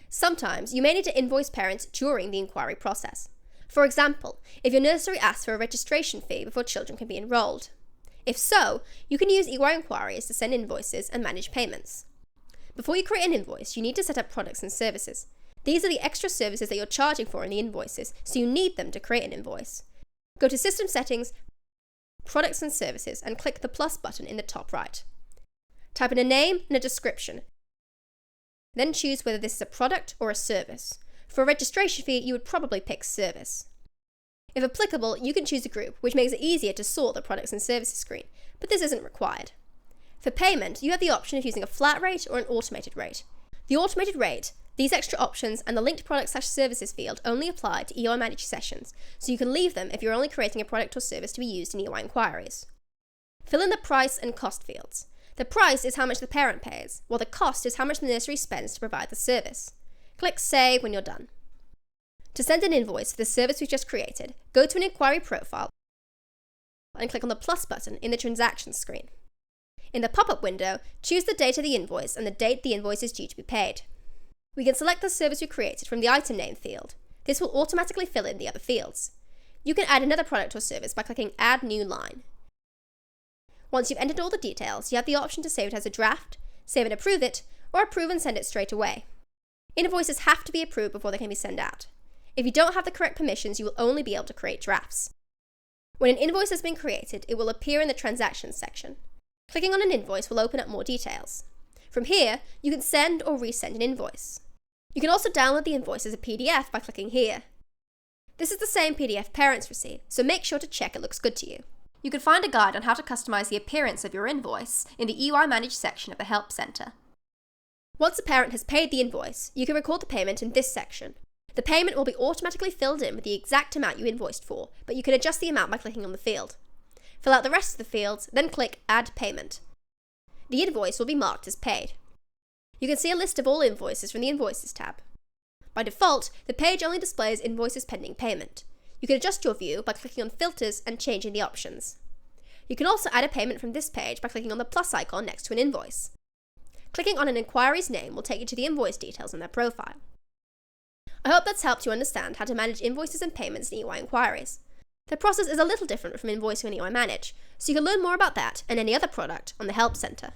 Sometimes you may need to invoice parents during the inquiry process. For example, if your nursery asks for a registration fee before children can be enrolled. If so, you can use eyenquiries to send invoices and manage payments. Before you create an invoice, you need to set up products and services. These are the extra services that you're charging for in the invoices, so you need them to create an invoice. Go to System Settings, Products and Services, and click the plus button in the top right. Type in a name and a description. Then choose whether this is a product or a service. For a registration fee, you would probably pick Service. If applicable, you can choose a group, which makes it easier to sort the products and services screen, but this isn't required. For payment, you have the option of using a flat rate or an automated rate. The automated rate, these extra options, and the linked product/services field only apply to EY managed sessions, so you can leave them if you're only creating a product or service to be used in EY inquiries. Fill in the price and cost fields. The price is how much the parent pays, while the cost is how much the nursery spends to provide the service. Click Save when you're done. To send an invoice for the service we've just created, go to an inquiry profile and click on the plus button in the transactions screen. In the pop-up window, choose the date of the invoice and the date the invoice is due to be paid. We can select the service we created from the item name field. This will automatically fill in the other fields. You can add another product or service by clicking Add New Line. Once you've entered all the details, you have the option to save it as a draft, save and approve it, or approve and send it straight away. Invoices have to be approved before they can be sent out. If you don't have the correct permissions, you will only be able to create drafts. When an invoice has been created, it will appear in the Transactions section. Clicking on an invoice will open up more details. From here, you can send or resend an invoice. You can also download the invoice as a PDF by clicking here. This is the same PDF parents receive, so make sure to check it looks good to you. You can find a guide on how to customize the appearance of your invoice in the EY Manage section of the Help Center. Once a parent has paid the invoice, you can record the payment in this section. The payment will be automatically filled in with the exact amount you invoiced for, but you can adjust the amount by clicking on the field. Fill out the rest of the fields, then click Add Payment. The invoice will be marked as paid. You can see a list of all invoices from the Invoices tab. By default, the page only displays invoices pending payment. You can adjust your view by clicking on Filters and changing the options. You can also add a payment from this page by clicking on the plus icon next to an invoice. Clicking on an inquiry's name will take you to the invoice details in their profile. I hope that's helped you understand how to manage invoices and payments in EY inquiries. The process is a little different from invoicing in EY Manage, so you can learn more about that and any other product on the Help Center.